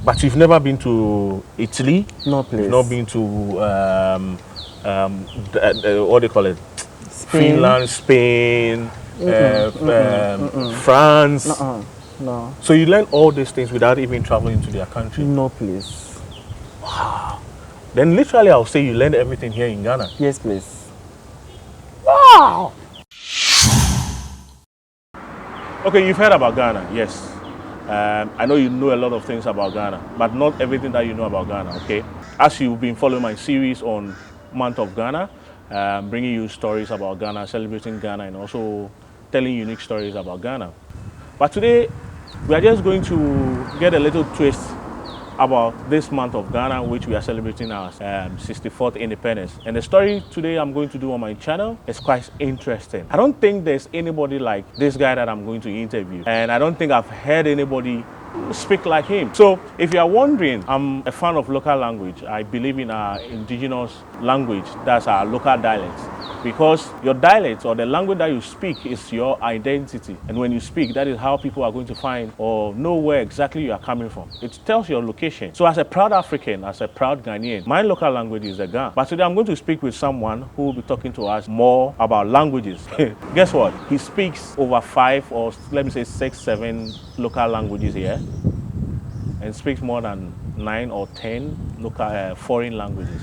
But you've never been to Italy? No, please. You've not been to, what do you call it? Spain. Finland, Spain, France. No. So you learn all these things without even traveling to their country? No, please. Wow. Then literally I'll say you learned everything here in Ghana? Yes, please. Wow. Okay, you've heard about Ghana, yes. I know you know a lot of things about Ghana, but not everything that you know about Ghana, okay? As you've been following my series on Month of Ghana, bringing you stories about Ghana, celebrating Ghana, and also telling unique stories about Ghana. But today, we are just going to get a little twist about this month of Ghana, which we are celebrating our 64th independence. And the story today I'm going to do on my channel is quite interesting. I don't think there's anybody like this guy that I'm going to interview. And I don't think I've heard anybody speak like him. So if you are wondering, I'm a fan of local language. I believe in our indigenous language, that's our local dialects. Because your dialect or the language that you speak is your identity. And when you speak, that is how people are going to find or know where exactly you are coming from. It tells your location. So as a proud African, as a proud Ghanaian, my local language is the Ga. But today I'm going to speak with someone who will be talking to us more about languages. Guess what? He speaks over 5 or let me say 6, 7 local languages here. And speaks more than 9 or 10 local foreign languages.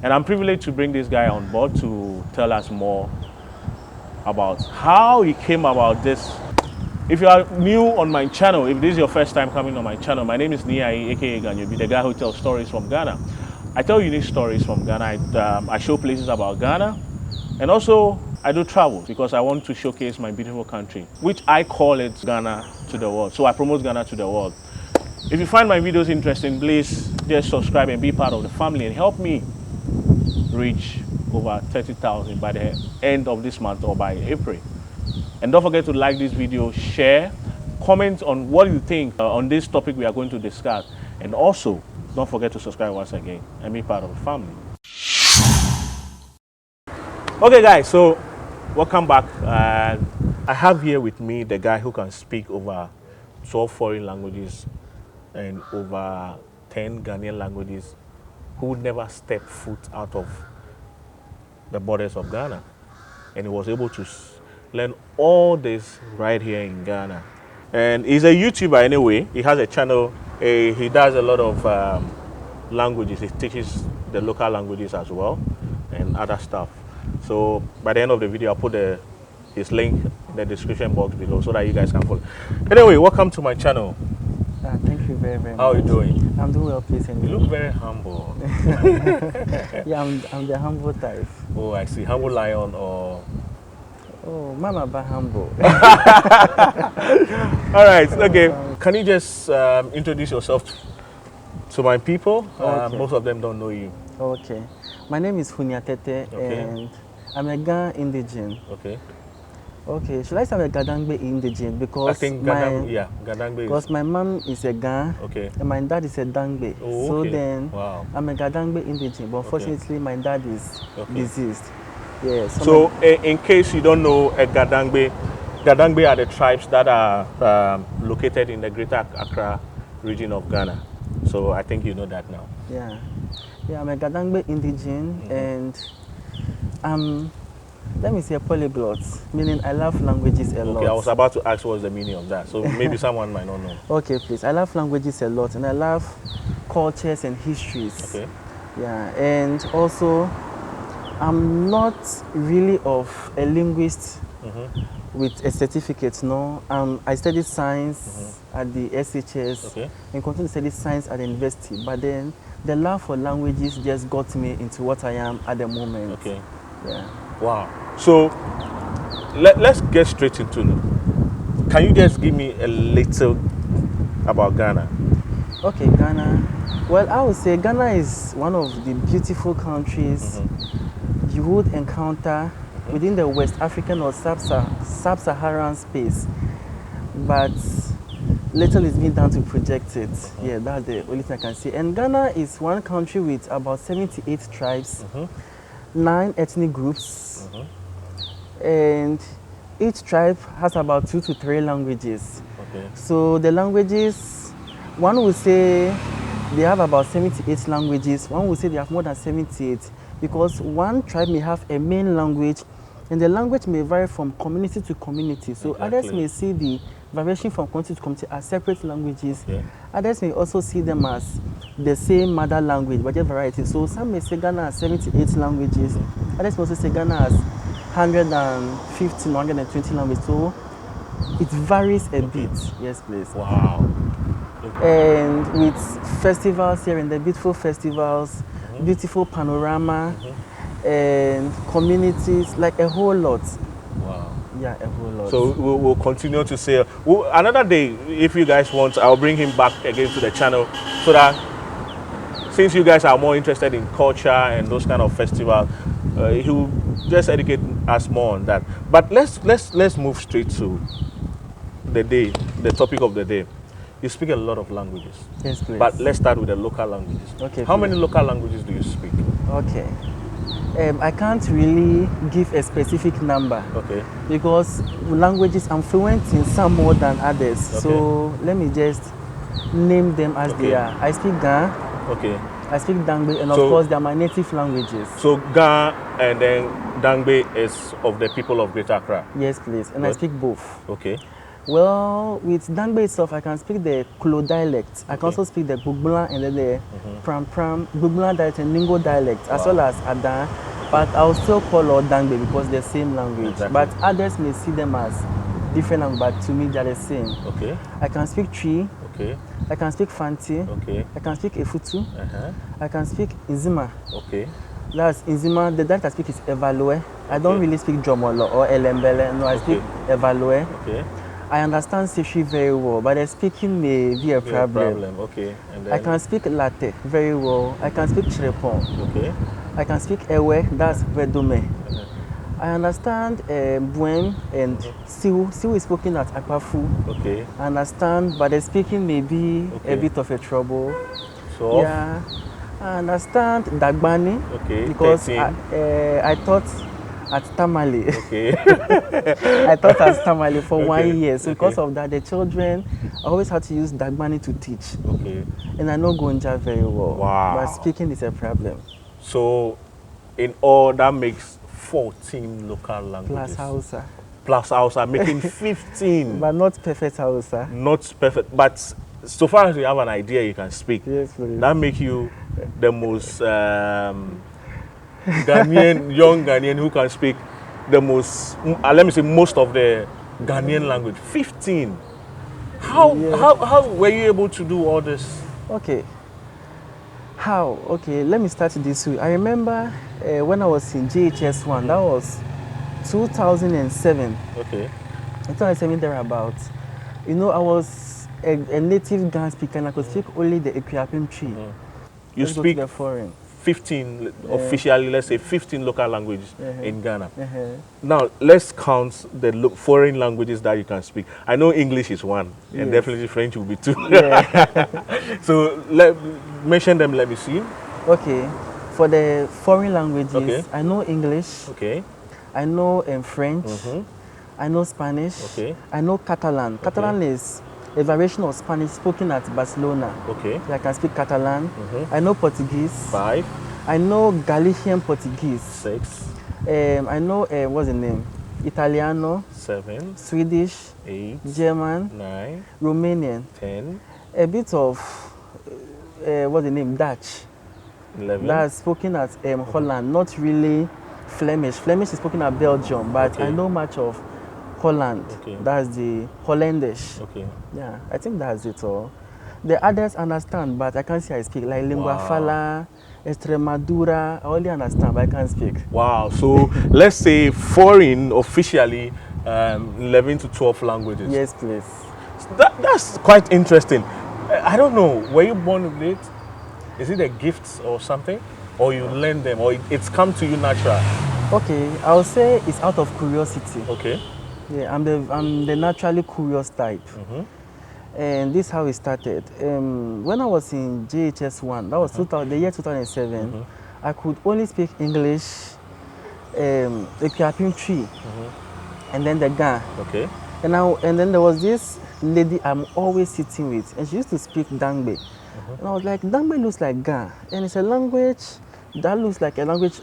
And I'm privileged to bring this guy on board to tell us more about how he came about this. If you are new on my channel, if this is your first time coming on my channel, my name is Niiayi, aka Ganyobi, the guy who tells stories from Ghana. I tell unique stories from Ghana. I show places about Ghana, and also I do travel because I want to showcase my beautiful country, which I call it Ghana to the world. So I promote Ghana to the world. If you find my videos interesting, please just subscribe and be part of the family and help me reach over 30,000 by the end of this month or by April. And don't forget to like this video, share, comment on what you think on this topic we are going to discuss. And also, don't forget to subscribe once again and be part of the family. Okay guys, so welcome back. I have here with me the guy who can speak over 12 foreign languages and over 10 Ghanaian languages, who never stepped foot out of the borders of Ghana. And he was able to learn all this right here in Ghana. And he's a YouTuber anyway. He has a channel. He does a lot of languages. He teaches the local languages as well and other stuff. So by the end of the video, I'll put his link in the description box below so that you guys can follow. Anyway, welcome to my channel. Thank you very, very much. How are you doing? I'm doing well, please. You look very humble. Yeah, I'm the humble type. Oh, I see. Humble lion or... Oh, Mama ba humble. All right, okay. Can you just introduce yourself to my people? Okay. Most of them don't know you. Okay. My name is Hunyatete, and I'm a Ghanaian indigene. Okay. Okay, should I say I'm a Gadangbe indigene? Because I think Gadangbe because my mom is a Ga, and my dad is a Dangbe. Oh, so okay. then I'm a Gadangbe indigene, but unfortunately my dad is deceased. Yeah. So in case you don't know Gadangbe are the tribes that are located in the Greater Accra region of Ghana. So I think you know that now. Yeah. Yeah, I'm a Gadangbe indigene, and let me say a polyglot, meaning I love languages a lot. Okay, I was about to ask what's the meaning of that, so maybe someone might not know. Okay, please. I love languages a lot, and I love cultures and histories. Okay. Yeah, and also, I'm not really of a linguist with a certificate, no. I studied science at the ACCRA and continue to study science at the university, but then the love for languages just got me into what I am at the moment. Okay. Yeah. Wow. So let's get straight into it. Can you just give me a little about Ghana? Okay, Ghana. Well, I would say Ghana is one of the beautiful countries you would encounter within the West African or sub-Saharan space. But little is being done to project it. Yeah, that's the only thing I can say. And Ghana is one country with about 78 tribes. 9 ethnic groups, and each tribe has about 2 to 3 languages. Okay. So the languages one would say they have about 78 languages. One would say they have more than 78 because one tribe may have a main language and the language may vary from community to community. So others may see the variation from community to community as separate languages. Okay. Others may also see them as the same mother language, but just variety. So some may say Ghana has 78 languages. Others may also say Ghana has 115, 120 languages. So it varies a bit. Yes, please. Wow. And with festivals here and the beautiful festivals, beautiful panorama, and communities, like a whole lot. Wow. Yeah, a whole lot. So we'll continue to say, another day, if you guys want, I'll bring him back again to the channel so that since you guys are more interested in culture and those kind of festivals, he will just educate us more on that. But let's move straight to the day, the topic of the day. You speak a lot of languages. Yes, please. But let's start with the local languages. Okay. How many local languages do you speak? Okay. I can't really give a specific number. Okay. Because languages, I'm fluent in some more than others. Okay. So let me just name them as they are. I speak Ga. Okay. I speak Dangbe, and of course, they are my native languages. So Ga and then Dangbe is of the people of Greater Accra. Yes, please. And I speak both. Okay. Well, with Dangbe itself, I can speak the Klo dialect. I can also speak the Bugbula and then the Pram Bugbula dialect and Ningo dialect, as well as Adan. But I'll still call all Dangbe because they're the same language. Exactly. But others may see them as different language, but to me they're the same. Okay. I can speak Tree. Okay. I can speak Fanti. Okay. I can speak Efutu. I can speak Nzima. Okay. That's Nzima. The dialect I speak is Evalue. I don't really speak Jomolo or Elembele. No, I speak Evalue. Okay. I understand Sishi very well, but the speaking may be a problem. Okay. And then... I can speak Latte very well. I can speak Chrepon. Okay. I can speak Ewe, that's Vedome. I understand Buem and Siwu. Siwu is spoken at Akpafu. Okay. I understand, but the speaking may be a bit of a trouble. So? Yeah. I understand Dagbani. Okay. Because I taught at Tamale. Okay. I taught at Tamale for 1 year. So because of that, the children always had to use Dagbani to teach. Okay. And I know Gonja very well. Wow. But speaking is a problem. So, in all, that makes 14 local languages. Plus Hausa. Plus Hausa, making 15. But not perfect Hausa. Not perfect, but so far as you have an idea you can speak, yes, please. That makes you the most Ghanaian, young Ghanaian who can speak the most, let me say, most of the Ghanaian language. 15. How were you able to do all this? Okay. How? Okay, let me start this way. I remember when I was in JHS1, that was 2007. Okay. 2007 thereabouts. You know, I was a native Ghan speaker and I could speak only the Equiapim. You speak the foreign. 15, officially, let's say 15 local languages in Ghana. Now, let's count the foreign languages that you can speak. I know English is one, and definitely French will be two. So, mention them, let me see. Okay, for the foreign languages, I know English. Okay. I know French. I know Spanish. Okay. I know Catalan. Catalan is a variation of Spanish spoken at Barcelona. Okay. So I can speak Catalan. I know Portuguese. 5. I know Galician Portuguese. 6. I know, what's the name? Italiano. 7. Swedish. 8. German. 9. Romanian. 10. A bit of, what's the name? Dutch. 11. That's spoken at Holland. Not really Flemish. Flemish is spoken at Belgium, but I know much of Holland. That's the Hollandish. Yeah, I think that's it all. The others understand, but I can't say I speak. Like Lingua Fala, Extremadura, I only understand, but I can't speak. Wow, so let's say foreign officially 11 to 12 languages. Yes, please. That's quite interesting. I don't know, were you born with it? Is it a gift or something? Or you learn them, or it's come to you natural? Okay, I'll say it's out of curiosity. Okay. Yeah, I'm the naturally curious type. And this is how it started. When I was in JHS1, that was the year 2007, I could only speak English, the Equiapim tree, and then the Ga. Okay. And then there was this lady I'm always sitting with, and she used to speak Dangbe. And I was like, Dangbe looks like Ga, and it's a language that looks like a language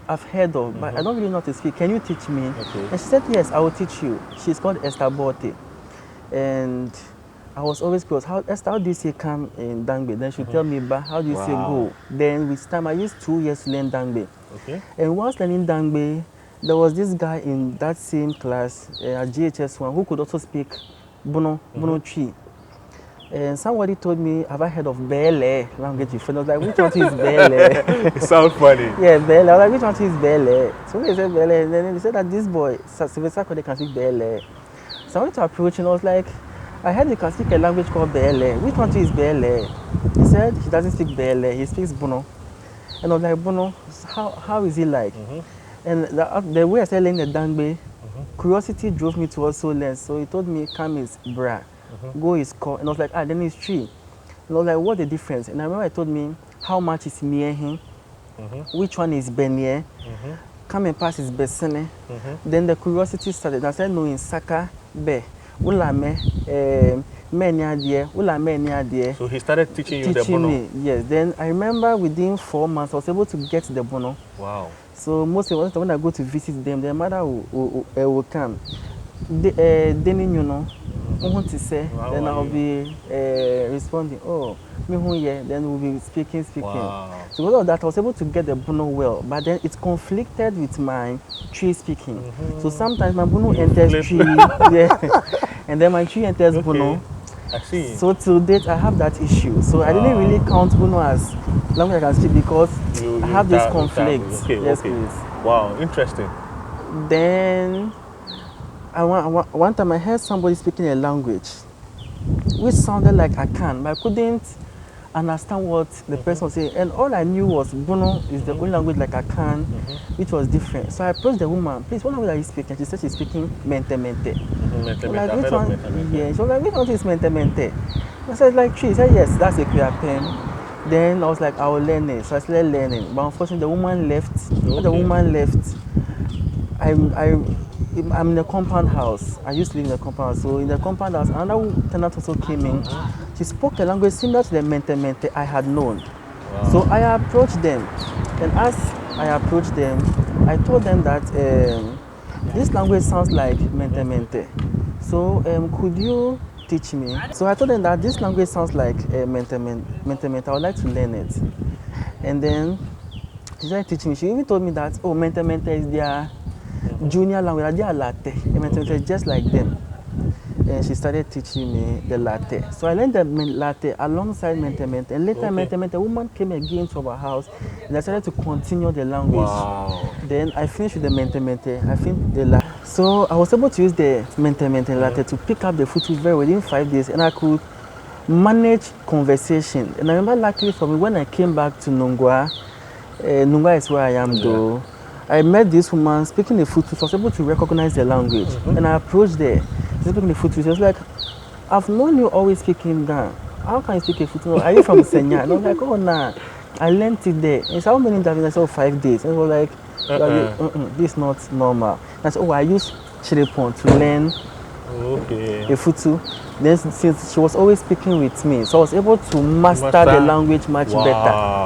I've heard of, but I don't really know how to speak. Can you teach me? Okay. And she said, yes, I will teach you. She's called Esther Bote. And I was always curious, Esther, how do you say come in Dangbe? Then she'll tell me, but how do you say go? Then with time, I used 2 years to learn Dangbe. Okay. And whilst learning Dangbe, there was this guy in that same class at GHS1 who could also speak Bono Tree. And somebody told me, have I heard of Bele language before? I was like, which one is Bele? It sounds funny. Yeah, Bele. I was like, which one is Bele? So they said Bele, and then they said that this boy, Sylvester, they can speak Bele. So I went to approach him, and I was like, I heard you can speak a language called Bele. Which one is Bele? He said he doesn't speak Bele, he speaks Bono. And I was like, Bono, how is he like? And the way I started learning the Dangbe, curiosity drove me to also learn. So he told me, come is bra. Go is ko, and I was like, then it's tree. And I was like, what's the difference? And I remember he told me, how much is miehin? Which one is benye? Come and pass is besene. Then the curiosity started. I said, no, in Saka, be. Ulame, menya die. So he started teaching you the Teaching Bono? me, yes. Then I remember within 4 months, I was able to get the Bono. Wow. So most of the time when I go to visit them, their mother will come. Then you know, want to say, then I'll be responding, oh, me who yeah, then we'll be speaking. Wow. So because of that, I was able to get the Bono well, but then it conflicted with my tree speaking. So sometimes my Bono enters tree, yeah, and then my tree enters Bono. I see. So till date, I have that issue. So I didn't really count Bono as language I can speak because I have this conflict. Yes, please. Wow, interesting. Then one time I heard somebody speaking a language which sounded like I can, but I couldn't understand what the person was saying. And all I knew was Bono is the only language like I can, which was different. So I approached the woman, please, what language are you speaking? She said she's speaking mente. Like, which one? Yeah, she was like, which one is mente? I said, like, tree. She said, yes, that's a clear pen. Then I was like, I will learn it. So I started learning. But unfortunately, the woman left. When the woman left, I'm in a compound house. I used to live in a compound house. So in the compound house, another tenant also came in. She spoke a language similar to the mente I had known. Wow. So I approached them. And as I approached them, I told them that this language sounds like mente. So could you teach me? So I told them that this language sounds like mente. I would like to learn it. And then she started teaching me. She even told me that, oh, mente is their junior language. They are latte. Mente is just like them. And she started teaching me the latte. So I learned the latte alongside mente. And later, mente, a woman came again to our house, and I started to continue the language. Wow. Then I finished with the mente. I finished the latte. So I was able to use the mente latte to pick up the food within 5 days, and I could manage conversation. And I remember, luckily for me, when I came back to Nungwa, Nungwa is where I am though, I met this woman speaking the Futu, so I was able to recognize the language. And I approached her. She's speaking the Futu. She was like, I've known you always speaking Ga. How can you speak a Futu? Are you from Senya? And I was like, oh, nah. I learned it there. And so how many times? I said, 5 days. And I was like, this is not normal. And I said, oh, I use Chiripon to learn a Futu. Then since she was always speaking with me, so I was able to master the language much better.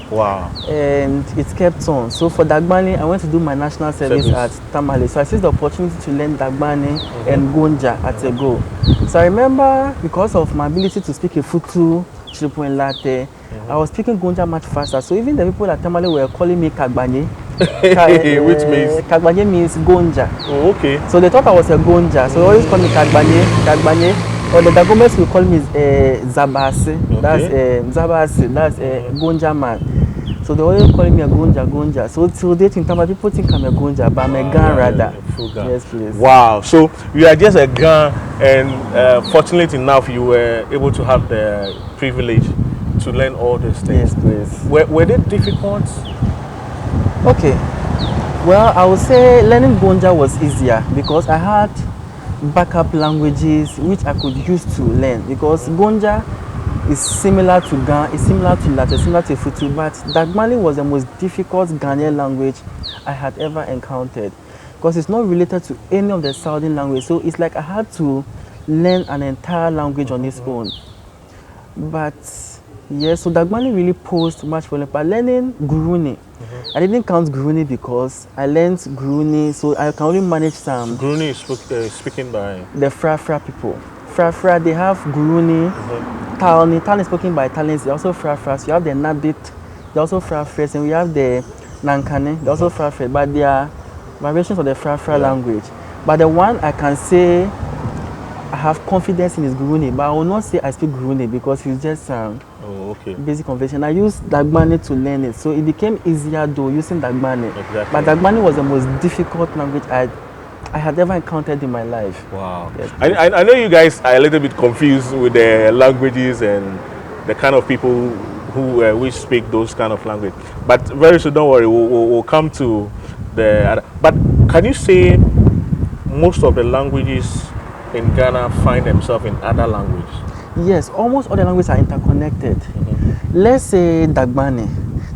Wow. And it kept on. So for Dagbani, I went to do my national service at Tamale. So I seized the opportunity to learn Dagbani and Gonja at a go. So I remember, because of my ability to speak a Futu, Chiripo and Latte, I was speaking Gonja much faster. So even the people at Tamale were calling me Kagbanye. Which means? Kagbanye means Gonja. Oh, okay. So they thought I was a Gonja. So they always call me Kagbanye. Or the Dagomers will call me Zabase. Okay. That's Zabase. That's Gonja man. So they always call me a Gonja. So till date in Tamale, people think I'm a Gonja, but I'm a Gan rather. Yes, please. Wow. So you are just a Gan, and fortunately enough, you were able to have the privilege to learn all these things. Yes, please. Were they difficult? Okay. Well, I would say learning Gonja was easier because I had backup languages which I could use to learn, because Gonja is similar to Ga, it's similar to Latin, similar to Futu, but Dagbani was the most difficult Ghanaian language I had ever encountered. because it's not related to any of the Southern language. So it's like I had to learn an entire language on its own. But yeah, so Dagbani really posed much for me. But learning Guruni, I didn't count Guruni because I learned Guruni, so I can only manage some. Guruni is speaking by the Frafra people. Frafra, they have Guruni, Taoni. Taoni is spoken by Italians. They also Frafras. You have the Nabit, they also Frafres, and we have the Nankane, they also Frafres. But they are variations of the Frafra language. But the one I can say I have confidence in is Guruni, but I will not say I speak Guruni because it's just basic convention. I used Dagbani to learn it, so it became easier though using Dagbani. Exactly. But Dagbani was the most difficult language I had ever encountered in my life. Wow. Yes. I know you guys are a little bit confused with the languages and the kind of people who we speak those kind of language. But very soon, don't worry, we'll come to the other. But can you say most of the languages in Ghana find themselves in other languages? Yes, almost all the languages are interconnected. Let's say Dagbani.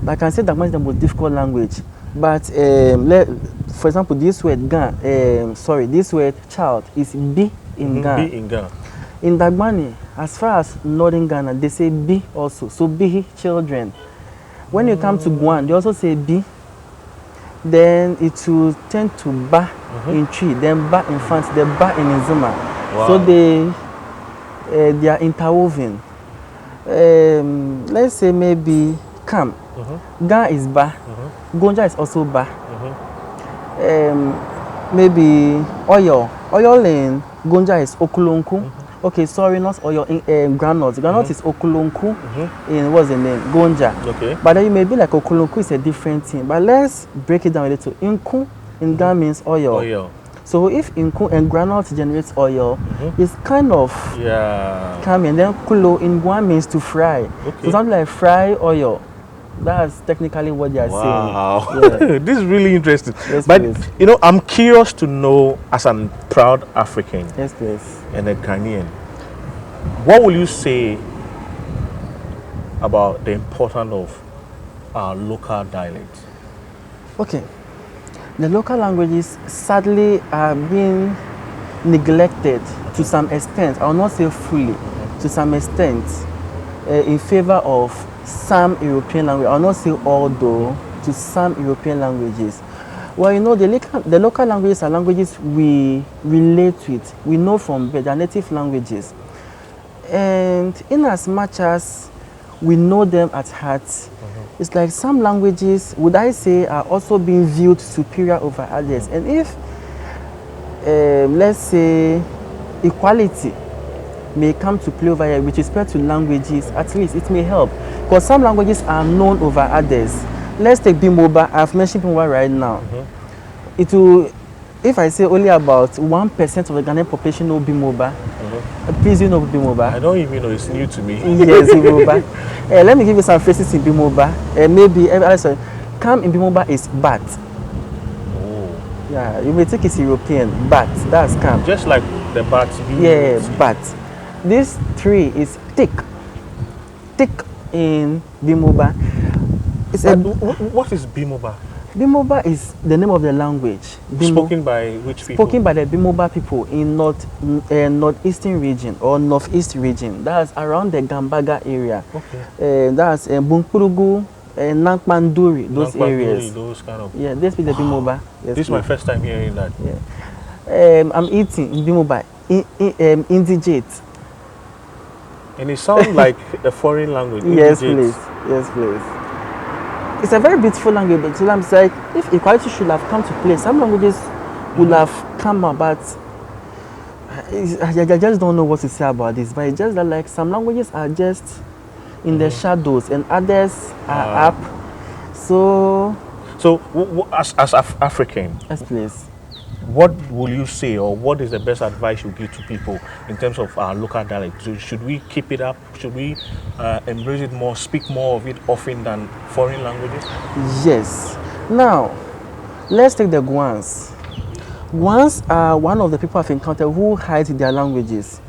I can say Dagbani is the most difficult language. But for example, this word this word child is B in Ghana. B in Ghana. In Dagbani, as far as northern Ghana, they say B also. So B, children. When you come to Guan, they also say B. Then it will tend to Ba in tree, then Ba in France, then Ba in Nzima. Wow. So they are interwoven. Let's say maybe Kam. Ga is Ba. Gonja is also Ba. Maybe Oyo. Oyo in Gonja is Okulonku. Okay, sorry, not Oyo. Granite. Granite is Okulonku. In what's the name? Gonja. Okay. But then you may be like Okulonku is a different thing. But let's break it down a little. Inku in Ghana means oil. Oil. So if Inku and granite generates oil, it's kind of coming. Then Kulo in Guam means to fry. Okay. So something like fry oil. That's technically what they are saying. Wow. Yeah. This is really interesting. Yes, but please. you know, I'm curious to know, as a proud African Yes, please. and a Ghanaian, what will you say about the importance of our local dialects? Okay. The local languages sadly are being neglected to some extent. I will not say fully, to some extent, in favor of some European languages. I will not say all though, to some European languages. Well, you know, the local languages are languages we relate with. We know from birth, they are native languages. And in as much as we know them at heart, it's like some languages, would I say, are also being viewed superior over others. And if, let's say, equality may come to play over here with respect to languages, at least it may help. Because some languages are known over others. Let's take Bimoba. I've mentioned Bimoba right now. It will, if I say only about 1% of the Ghanaian population know Bimoba, please, you know Bimoba? I don't even know, it's new to me. Yes, Bimoba. Let me give you some phrases in Bimoba. Maybe, sorry, come in Bimoba is bat. Oh. Yeah, you may think it's European, bat, that's come. Just like the bat. Yeah, bat. This tree is thick. Thick in Bimoba. What is Bimoba? Bimoba is the name of the language. Spoken by which people? Spoken by the Bimoba people in northeastern region or northeast region. That's around the Gambaga area. Okay. That's Bunkurugu, Nankmanduri, those areas. Those kind of. Yeah, they speak the Bimoba. Yes, This is my first time hearing that. Yeah. I'm eating in Bimoba. Indigate. And it sounds like a foreign language. Yes, Indigenous. please. Yes, please. It's a very beautiful language, but so I'm like, if equality should have come to play, some languages would have come up, but I just don't know what to say about this. But it's just that, like, some languages are just in the shadows and others are up. So as African, yes, please. what will you say, or what is the best advice you give to people in terms of our local dialect? So should we keep it up? Should we embrace it more, speak more of it often than foreign languages? Yes. Now, let's take the Guans. Guans are one of the people I've encountered who hide their languages.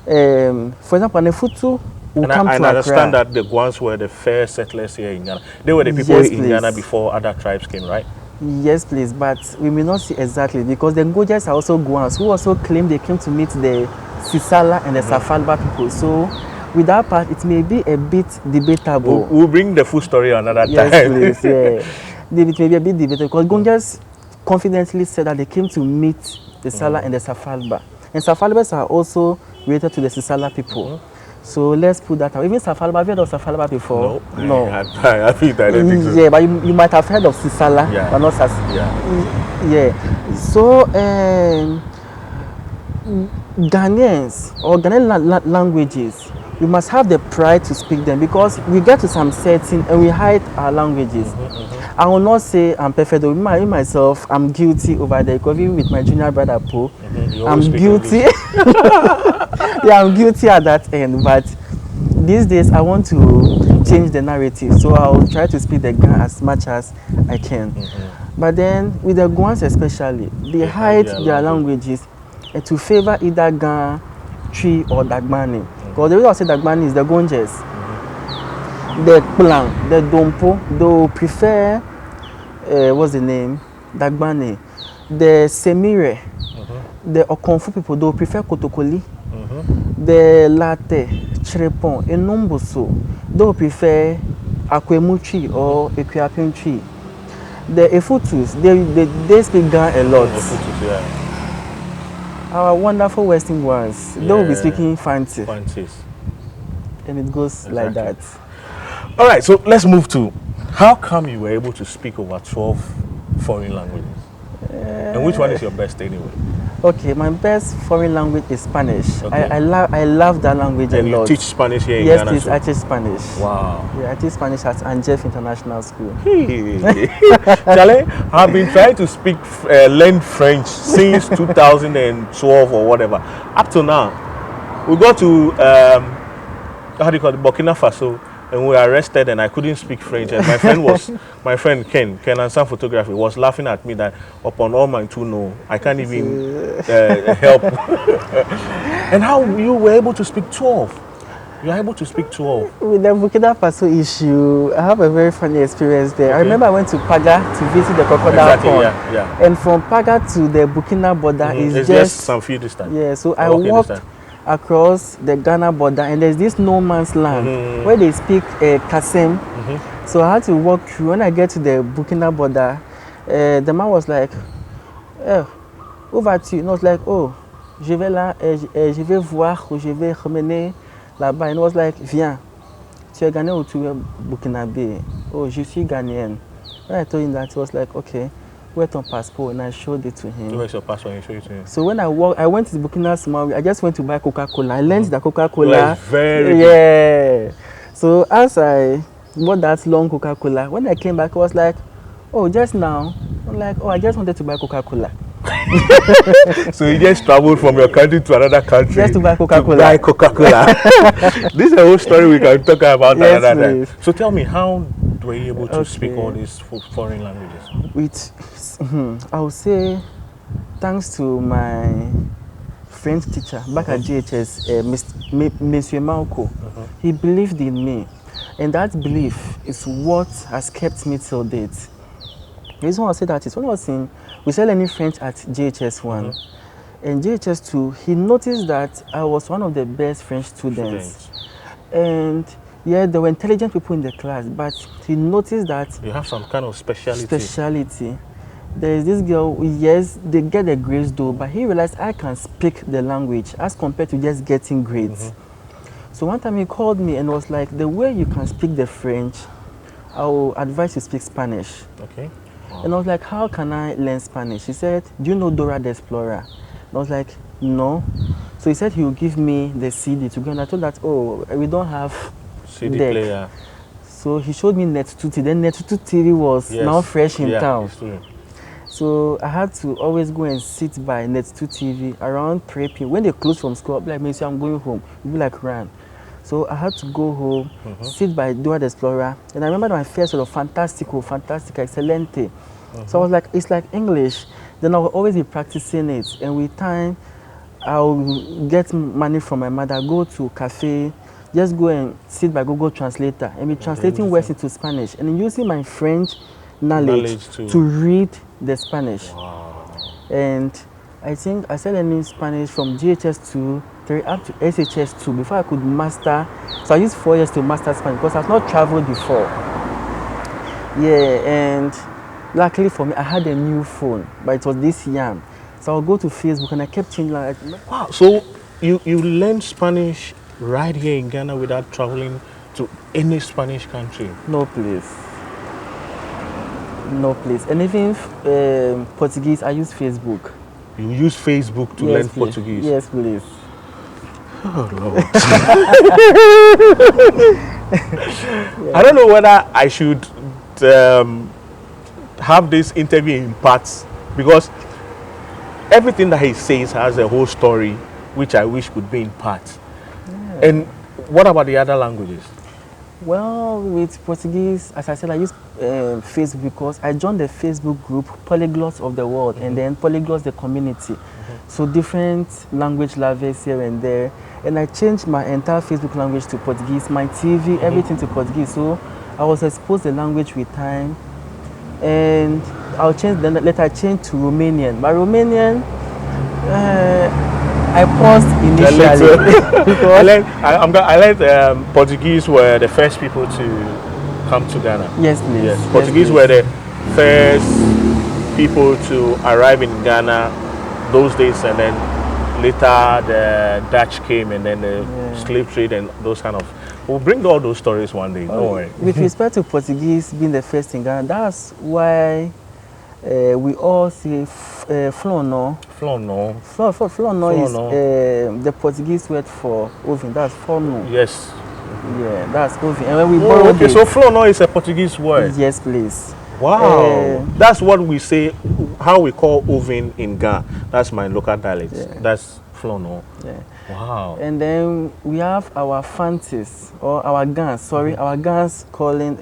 For example, Nefutu will come to Accra. I understand that the Guans were the first settlers here in Ghana. They were the people in Ghana before other tribes came, right? Yes, please, but we may not see exactly because the Ngojais are also Guans who also claim they came to meet the Sisala and the Safalba people. So, with that part, it may be a bit debatable. We'll bring the full story another time. Yes, please, yeah. It may be a bit debatable because Gonjas confidently said that they came to meet the Sala and the Safalba. And Safalbas are also related to the Sisala people. So let's put that out. Even Safalba, have you heard of Safalba before? No. I think I don't think so. Yeah, but you might have heard of Sisala, but not Sas. Yeah. So Ghanaians or Ghanaian languages, we must have the pride to speak them because we get to some setting and we hide our languages. I will not say I'm perfect. Myself, I'm guilty over there because even with my junior brother Po, I'm guilty. Yeah, I'm guilty at that end. But these days, I want to change the narrative, so I'll try to speak the Ga as much as I can. But then with the Guans especially, they hide their languages to favor either Ga, Tree or Dagbani. Because the reason I say Dagbani is the Gonjes. The Plan, the Dompo, they'll prefer, what's the name? Dagbani. The Semire, the Okonfu people, they'll prefer Kotokoli. The Latte, Chrepon, and Nomboso, they'll prefer Akwemuchi or Ekweapinchi. The Efutus, they speak Ga a lot. Our wonderful Western ones, they will be speaking Fanti. And it goes like that. All right, so let's move to how come you were able to speak over 12 foreign languages? And which one is your best anyway? Okay, my best foreign language is Spanish. Okay. I love that language a lot. And you teach Spanish here in Yes, Ghana? Yes, please, I teach Spanish. Wow. Yeah, I teach Spanish at Anjef International School. Charlie, I've been trying to learn French since 2012 or whatever. Up to now, we got to, how do you call it, Burkina Faso, and we were arrested and I couldn't speak French. And my friend Ken Ansan Photography was laughing at me that upon all my no, I can't even help. And how you were able to speak 12? You are able to speak 12. With the Burkina Faso issue, I have a very funny experience there. Okay. I remember I went to Paga to visit the crocodile pond. Yeah. And from Paga to the Burkina border is just some few distance. Yeah, so I walked across the Ghana border and there's this no man's land where they speak Kasem. So I had to walk through. When I get to the Burkina border, the man was like, over to you. And I was like, oh, je vais là, je vais voir, je vais ramener là-bas. And I was like, viens, tu es Ghanaian ou tu es Burkinabé? Oh, je suis Ghanaian. When I told him that, he was like, okay. Where's your passport? And I showed it to him. Where's your passport? And you showed it to him. So when I went to Burkina Faso. I just went to buy Coca-Cola. I learned that Coca-Cola. Very good. So as I bought that long Coca-Cola, when I came back, I was like, oh, just now. I'm like, oh, I just wanted to buy Coca-Cola. So you just traveled from your country to another country just to buy Coca-Cola. This is a whole story we can talk about another time. Please. So tell me, how were you able to speak all these foreign languages? I would say, thanks to my French teacher back at GHS, Monsieur Malco. He believed in me, and that belief is what has kept me till date. The reason why I say that is when I was we started learning French at GHS 1, and GHS 2, he noticed that I was one of the best French students. And yeah, there were intelligent people in the class, but he noticed that you have some kind of speciality. There is this girl, yes, they get the grades though, but he realized I can speak the language as compared to just getting grades. So one time he called me and was like, the way you can speak the French, I will advise you speak Spanish. Okay. Wow. And I was like, how can I learn Spanish? He said, do you know Dora the Explorer? And I was like, no. So he said he will give me the CD to go, and I told that, oh, we don't have CD deck. player. So he showed me Net2 TV. Then Net2 TV was now fresh in town. So I had to always go and sit by Net2 TV around prepping. When they close from school, I'll be like, Monsieur, I'm going home. You'll be like, run. So I had to go home, sit by Dora the Explorer. And I remember my first sort of fantastico, excelente. So I was like, it's like English. Then I'll always be practicing it. And with time, I'll get money from my mother, go to cafe, just go and sit by Google Translator and be translating words into Spanish and using my French knowledge to to read the Spanish. wow. And I think I started learning Spanish from GHS 2 up to SHS 2 before I could master. So I used 4 years to master Spanish because I've not traveled before. Yeah, and luckily for me, I had a new phone, but it was this young. So I'll go to Facebook and I kept changing. Like, Wow. So you learned Spanish right here in Ghana without traveling to any Spanish country? no place. No place. And even Portuguese, I use Facebook. You use Facebook to Yes, learn please. Portuguese? Yes, please. Oh, Lord. I don't know whether I should have this interview in parts, because everything that he says has a whole story which I wish could be in parts. Yeah. And what about the other languages? Well, with Portuguese, as I said, I use Facebook because I joined the Facebook group Polyglots of the World, and then Polyglots the community. So different language lovers here and there. And I changed my entire Facebook language to Portuguese, my TV, everything to Portuguese. So I was exposed to the language with time. And I'll change, then later I changed to Romanian. But Romanian, I paused initially. I learned Portuguese were the first people to come to Ghana. Yes, please. Yes, Portuguese were the first people to arrive in Ghana those days, and then later the Dutch came, and then the slave trade and those kind of. We'll bring all those stories one day. Don't worry. With respect to Portuguese being the first in Ghana, that's why we all say flono. Flono. Flono is the Portuguese word for oven. That's forno. Yes. Yeah, that's oven. And when we borrow okay, so flono is a Portuguese word. Yes, please. Wow. That's what we say, how we call oven in Ghana. That's my local dialect. Yeah. That's flono. Yeah. Wow. And then we have our fancies, or our guns, sorry, our guns calling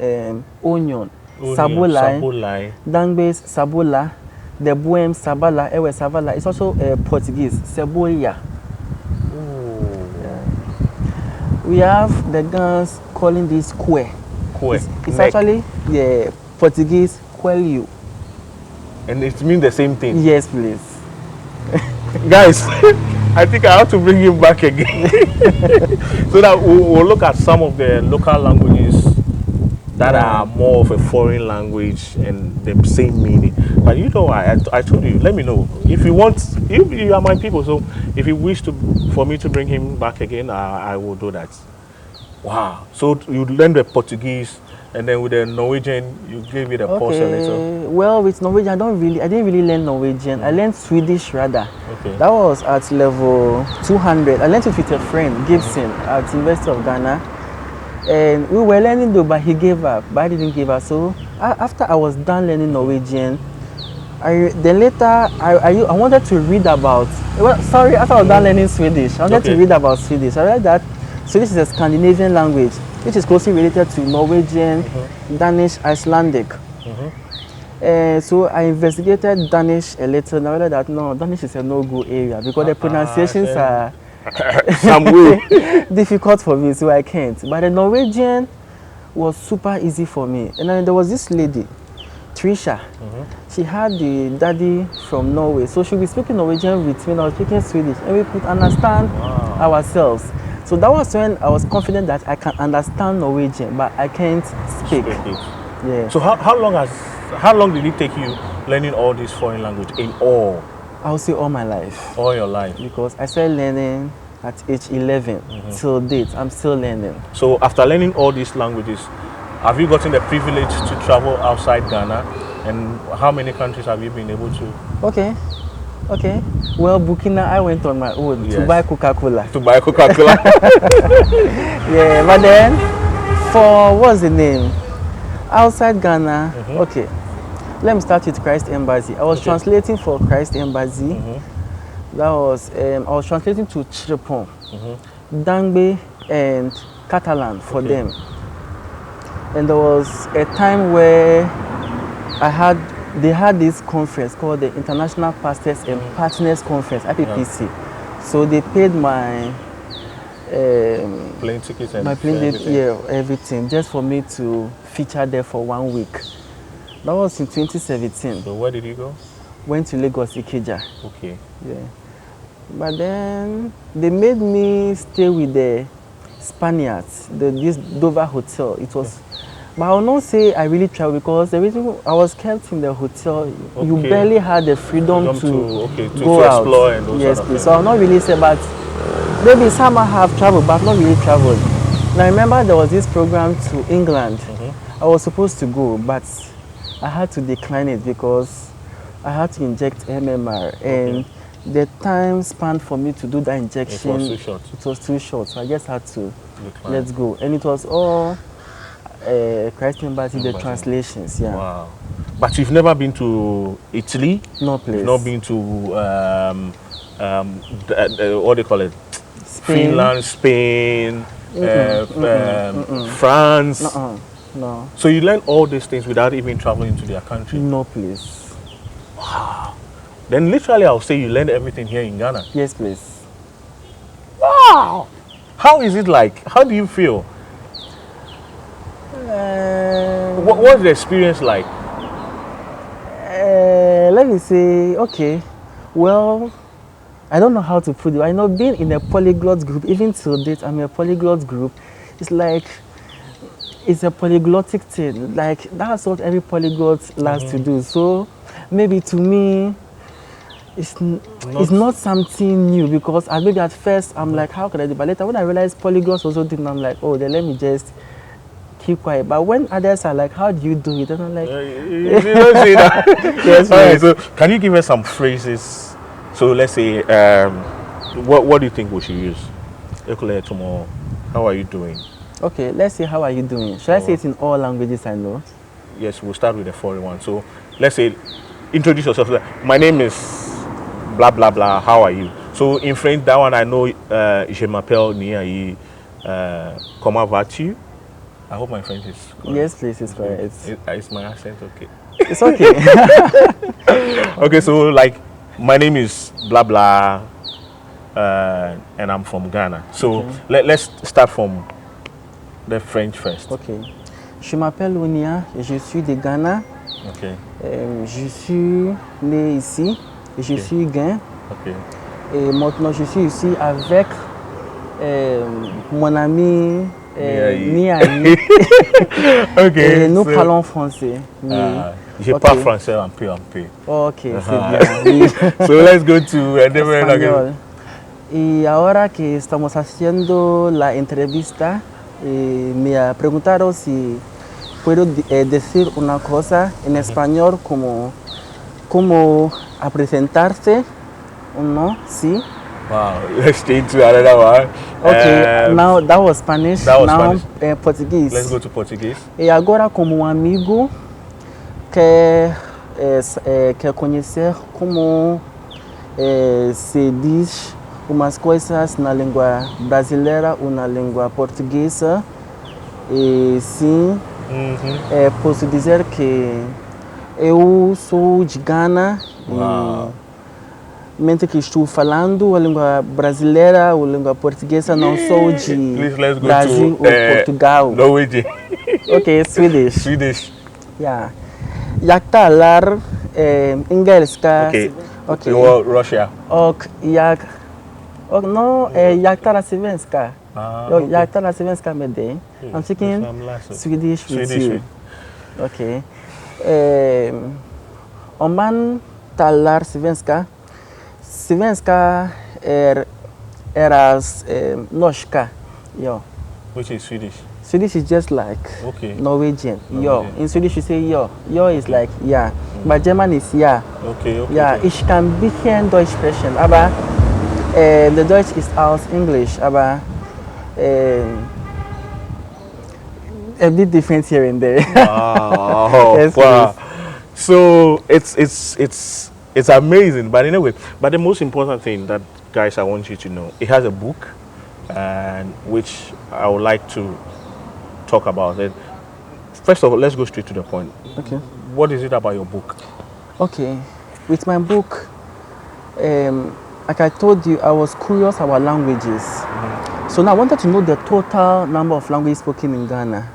onion, sabolai, dangbes, sabola, the boem, sabala, ewe savala. It's also Portuguese, cebolla. Yeah. We have the guns calling this kwe. It's actually Portuguese coelho. And it means the same thing? Yes, please. Guys, I think I have to bring him back again so that we'll look at some of the local languages that are more of a foreign language and the same meaning. But you know, I told you, let me know. If you want, you are my people, so if you wish for me to bring him back again, I will do that. Wow. So you learn the Portuguese, and then with the Norwegian, you gave it a pause a little. Well, with Norwegian, I didn't really learn Norwegian. I learned Swedish rather. Okay. That was at level 200. I learned it with a friend, Gibson, at University of Ghana. And we were learning though, but he gave up. But I didn't give up. So after I was done learning Norwegian, then later I wanted to read about. Well, sorry, after I was done learning Swedish, I wanted to read about Swedish. I read that Swedish is a Scandinavian language, which is closely related to Norwegian, Danish, Icelandic. So I investigated Danish a little, and I realized that no, Danish is a no-go area because the pronunciations are difficult for me, so I can't. But the Norwegian was super easy for me. And then there was this lady, Trisha. She had the daddy from Norway, so she'll be speaking Norwegian with me, and I was speaking Swedish, and we could understand ourselves. So that was when I was confident that I can understand Norwegian, but I can't speak. Yeah. So how long did it take you learning all this foreign language in all? I would say all my life. All your life? Because I started learning at age 11 till date. I'm still learning. So after learning all these languages, have you gotten the privilege to travel outside Ghana? And how many countries have you been able to? Okay. Well, Burkina, I went on my own to buy Coca-Cola. To buy Coca-Cola? Yeah, but then for, what's the name? Outside Ghana, okay. Let me start with Christ Embassy. I was translating for Christ Embassy. That was, I was translating to Chirepon, Dangbe, and Catalan for them. And there was a time where they had this conference called the International Pastors and Partners Conference, IPPC. So they paid my plane tickets and my plane ticket, everything, just for me to feature there for 1 week. That was in 2017. So where did you go? Went to Lagos, Ikeja. Okay. Yeah. But then they made me stay with the Spaniards, this Dover hotel. It was, but I will not say I really traveled because the reason I was kept in the hotel, you barely had the freedom to go out. Explore and those yes, sort of please. things. So I'll not really say, but maybe some I have traveled, but not really traveled. And I remember there was this program to England. I was supposed to go, but I had to decline it because I had to inject MMR and the time span for me to do that injection, it was too short. So I just had to let go. And it was all Christ Embassy, the translations, yeah. Wow. But you've never been to Italy? No place. You've not been to, what do you call it? Spain. Finland, Spain, France? No. So you learn all these things without even traveling to their country? No place. Wow. Then literally I'll say you learned everything here in Ghana? Yes, please. Wow. How is it like? How do you feel? What's the experience like? Let me say, okay, well, I don't know how to put it. I know being in a polyglot group, even till date, I'm in a polyglot group. It's like, it's a polyglottic thing. Like, that's what every polyglot loves to do. So, maybe to me, it's not something new because maybe at first I'm like, how can I do? But later when I realized polyglots also did, I'm like, oh, then let me just keep quiet. But when others are like, how do you do it? And I'm like, you don't say that. Yes, right. So can you give us some phrases? So let's say, what do you think we should use? Tomorrow, how are you doing? Okay, let's say, how are you doing? Should I say it in all languages I know? Yes, we'll start with the foreign one. So let's say, introduce yourself. My name is blah, blah, blah. How are you? So in French, that one I know, je m'appelle Niiayi. Comment vas-tu? I hope my French is correct. Yes, please, it's correct. Is my accent okay? It's okay. Okay, so like, my name is blah, blah, and I'm from Ghana. So let's start from the French first. Okay. Je m'appelle Unia et je suis de Ghana. Okay. Je suis né ici et je suis Ghanéen. Okay. Et maintenant je suis ici avec mon ami Niiayi. Okay. Et nous parlons français. Oui. Je parle français un peu. Ok, c'est bien. So let's go to a different language. Y ahora que estamos haciendo la entrevista, me preguntaron si puedo decir una cosa en español como a presentarse o no, sí. Wow, let's change to another one. Okay, now that was Spanish. Now Portuguese. Let's go to Portuguese. E agora como amigo quer conhecer como se diz umas coisas na língua brasileira ou na língua portuguesa. E sim, posso dizer que eu sou de Ghana. Wow. Mente que estou falando a língua brasileira ou a língua portuguesa, não sou de Brasil ou Portugal. Norwegian. Okay, Swedish. Swedish. Yeah. Jak talar angielska. Okay. Russia. Jak talar svenska. Jak talar svenska med dig. I'm speaking Swedish with you. Okay. Om man talar svenska. Svenska as norska. Yo. Which is Swedish? Swedish is just like Norwegian. Yo. In Swedish you say yo. Yo is like yeah. But German is ja. Okay. Ja, ich kann ein bisschen Deutsch sprechen, aber the Deutsch ist aus English, aber a bit different here and there. Wow. Yes, wow. So it's amazing. But anyway, the most important thing that, guys, I want you to know, it has a book, and which I would like to talk about it. First of all, let's go straight to the point. Okay. What is it about your book? Okay, with my book, like I told you, I was curious about languages. So now I wanted to know the total number of languages spoken in Ghana.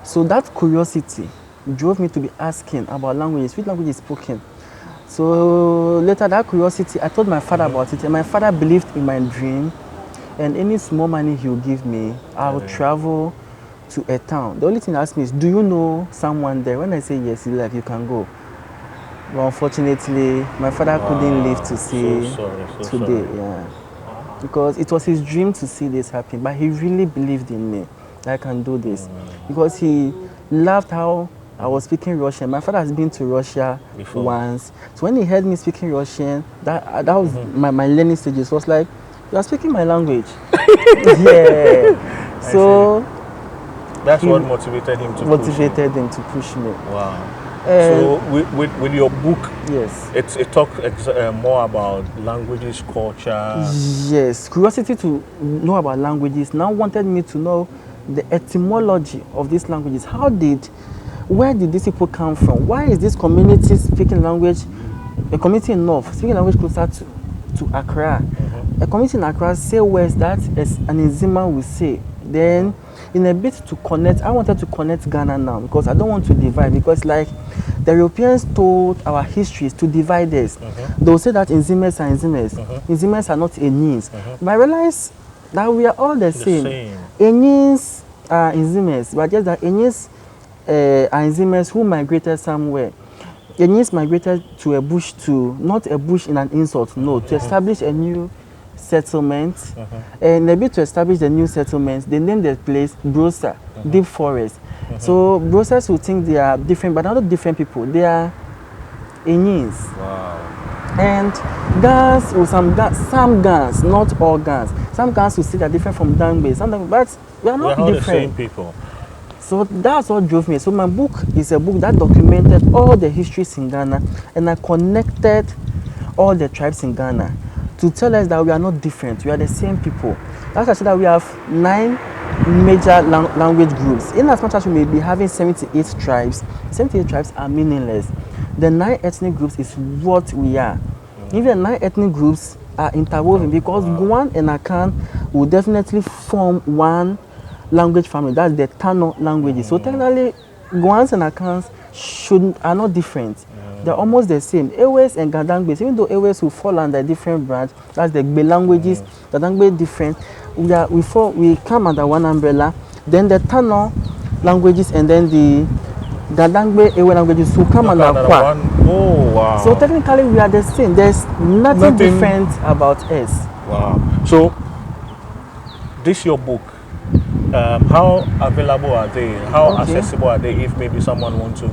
So that curiosity drove me to be asking about languages, which language is spoken. So later, that curiosity, I told my father about it, and my father believed in my dream. And any small money he will give me, I will travel to a town. The only thing he asked me is, do you know someone there? When I say yes, he's like, you can go. But unfortunately, my father couldn't live to see today. Yeah, because it was his dream to see this happen. But he really believed in me that I can do this, because he loved how I was speaking Russian. My father has been to Russia once. So when he heard me speaking Russian, that was my learning stages. Was like, you are speaking my language. Yeah. So that's what motivated him to push me. Wow. So with your book, yes, it talks more about languages, culture. Yes, curiosity to know about languages now wanted me to know the etymology of these languages. Where did these people come from? Why is this community speaking language, a community in North speaking language closer to Accra? A community in Accra say words that an Nzima will say. Then, in a bit to connect, I wanted to connect Ghana now, because I don't want to divide, because like the Europeans told our histories to divide us. They'll say that Nzimas are Nzimas. Nzimas are not Enyins. But I realized that we are all the same. Enyins are Nzimas, but just that Enyins are Nzimas who migrated somewhere. Enyins migrated to a bush not a bush in an insult, no, to establish a new settlement. And a bit to establish the new settlements, they named the place Brosa, deep forest. So Brosas will think they are different, but not different people. They are Enyins. Wow. And Gans, or some Gans, not all Gans. Some Gans will say they're different from Dangbe, but we are not different. The same people. So that's what drove me. So my book is a book that documented all the histories in Ghana, and I connected all the tribes in Ghana to tell us that we are not different, we are the same people. That's why I said that we have 9 major language groups. In as much as we may be having 78 tribes, 78 tribes are meaningless. The 9 ethnic groups is what we are. Even the 9 ethnic groups are interwoven, because Guan and Akan will definitely form one language family. That's the Tano languages. So technically, Guans and Akans are not different. They're almost the same. Ewes and Gadangbes, even though Ewes will fall under a different branch, that's the Gbe languages, Gadangbe different. We come under one umbrella. Then the Tano languages and then the Gadangbe Ewe languages will come under Kwa. Oh, wow. So technically we are the same. There's nothing different about us. Wow. So this your book. How available are they? How accessible are they if maybe someone wants to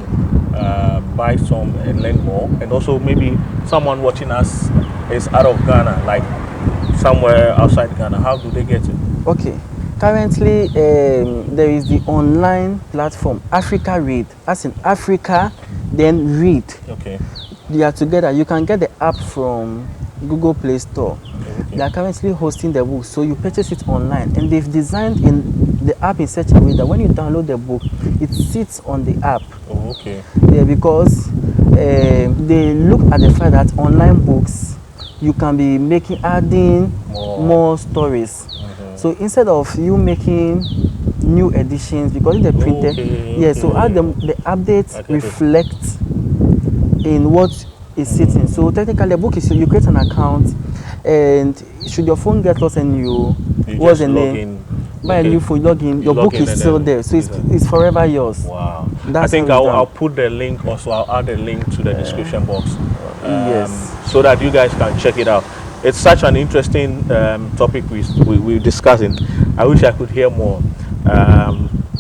buy some and learn more? And also maybe someone watching us is out of Ghana, like somewhere outside Ghana. How do they get it? Okay. Currently, there is the online platform, Africa Read. As in Africa, then Read. Okay. They are together. You can get the app from Google Play Store. Okay. They are currently hosting the book, so you purchase it online. And they've designed the app in such a way that when you download the book, it sits on the app. Oh, okay. Yeah, because they look at the fact that online books, you can be adding more stories. So instead of you making new editions, because they're printed, so add the updates reflect in what is sitting. So technically, the book is, you create an account, and should your phone get lost and you what's the name? Buy a new phone, log in, your book is still there, so it's forever yours. Wow. I think I'll put the link also, I'll add a link to the description box. Yes. So that you guys can check it out. It's such an interesting topic we're discussing. I wish I could hear more.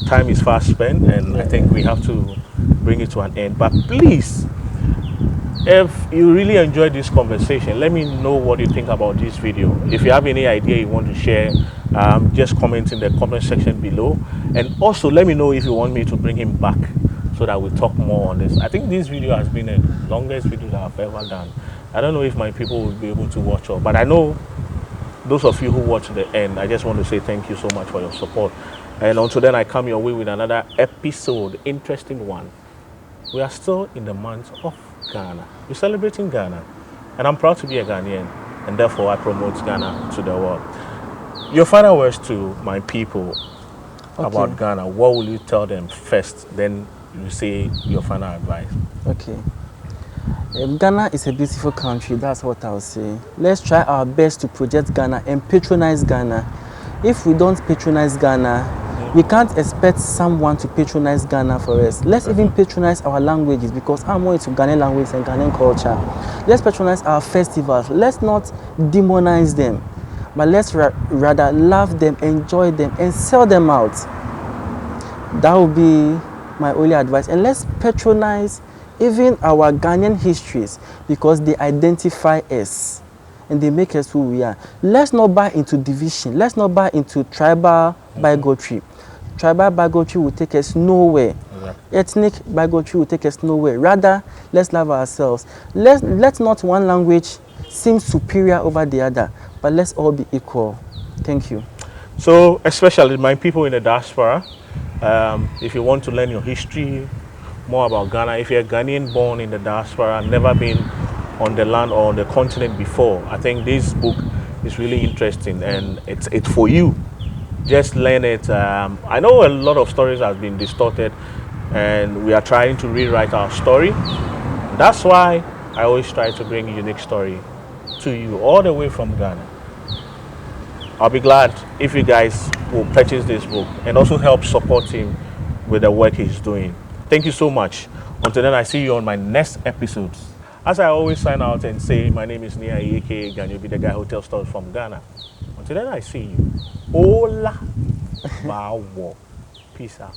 Time is fast spent, and I think we have to bring it to an end. But please, if you really enjoyed this conversation, let me know what you think about this video. If you have any idea you want to share, just comment in the comment section below. And also let me know if you want me to bring him back so that we talk more on this. I think this video has been the longest video that I've ever done. I don't know if my people will be able to watch all, but I know those of you who watch to the end, I just want to say thank you so much for your support. And until then, I come your way with another episode, interesting one. We are still in the month of Ghana. We're celebrating Ghana, and I'm proud to be a Ghanaian, and therefore I promote Ghana to the world. Your final words to my people about Ghana, what will you tell them first? Then you say your final advice? Okay. Ghana is a beautiful country, that's what I'll say. Let's try our best to project Ghana and patronize Ghana. If we don't patronize Ghana, we can't expect someone to patronize Ghana for us. Let's even patronize our languages, because I'm more into Ghanaian language and Ghanaian culture. Let's patronize our festivals. Let's not demonize them, but let's rather love them, enjoy them, and sell them out. That would be my only advice. And let's patronize even our Ghanaian histories, because they identify us and they make us who we are. Let's not buy into division. Let's not buy into tribal bigotry. Tribal bigotry will take us nowhere. Ethnic bigotry will take us nowhere. Rather, let's love ourselves. Let not one language seem superior over the other, but let's all be equal. Thank you. So, especially my people in the diaspora, if you want to learn your history, more about Ghana, if you're a Ghanaian born in the diaspora, never been on the land or on the continent before, I think this book is really interesting, and it's for you. Just learn it. I know a lot of stories have been distorted, and we are trying to rewrite our story. That's why I always try to bring a unique story to you all the way from Ghana. I'll be glad if you guys will purchase this book and also help support him with the work he's doing. Thank you so much. Until then, I see you on my next episodes. As I always sign out and say, my name is Niiayi, aka Ganyo, be the guy who tells stories from Ghana. Until then, I see you. Hola. Bawo. Peace out.